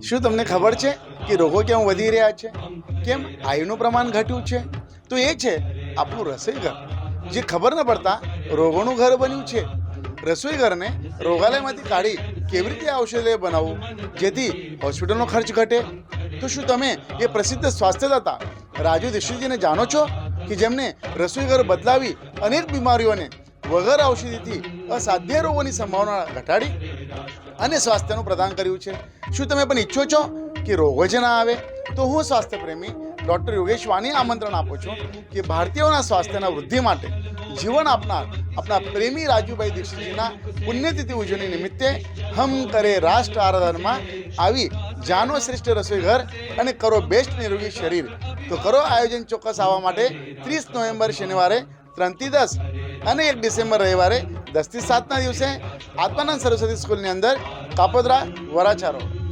શું તમને ખબર છે કે રોગો કેમ વધી રહ્યા છે, કેમ આયુનું પ્રમાણ ઘટ્યું છે? તો એ છે આપણું રસોઈઘર, જે ખબર ન પડતા રોગોનું ઘર બન્યું છે. રસોઈઘરને રોગાલયમાંથી કાઢી કેવી રીતે ઔષધાલય બનાવવું જેથી હોસ્પિટલનો ખર્ચ ઘટે? તો શું તમે એ પ્રસિદ્ધ સ્વાસ્થ્યદાતા રાજુ દીક્ષિતજીને જાણો છો કે જેમને રસોઈઘર બદલાવી અનેક બીમારીઓને વગર ઔષધિથી અસાધ્ય રોગોની સંભાવના ઘટાડી અને સ્વાસ્થ્યનું પ્રદાન કર્યું છે? શું તમે પણ ઈચ્છો છો કે રોગો જ ના આવે? તો હું સ્વાસ્થ્ય પ્રેમી ડૉક્ટર યોગેશ વાણી આમંત્રણ આપું છું કે ભારતીયોના સ્વાસ્થ્યના વૃદ્ધિ માટે જીવન આપનાર આપણા પ્રેમી રાજુભાઈ દીક્ષિતજીના પુણ્યતિથિ ઉજવણી નિમિત્તે હમ કરે રાષ્ટ્ર આરાધનમાં આવી જાનો શ્રેષ્ઠ રસોઈઘર અને કરો બેસ્ટ નિરોગી શરીર. તો કરો આયોજન ચોક્કસ આવવા માટે 30 નવેમ્બર શનિવારે 3 થી 10 અને 1 ડિસેમ્બર રવિવારે 10 થી 7ના દિવસે આત્માનંદ સરસ્વતી સ્કૂલની અંદર કાપોદ્રા વરાછા રોડ.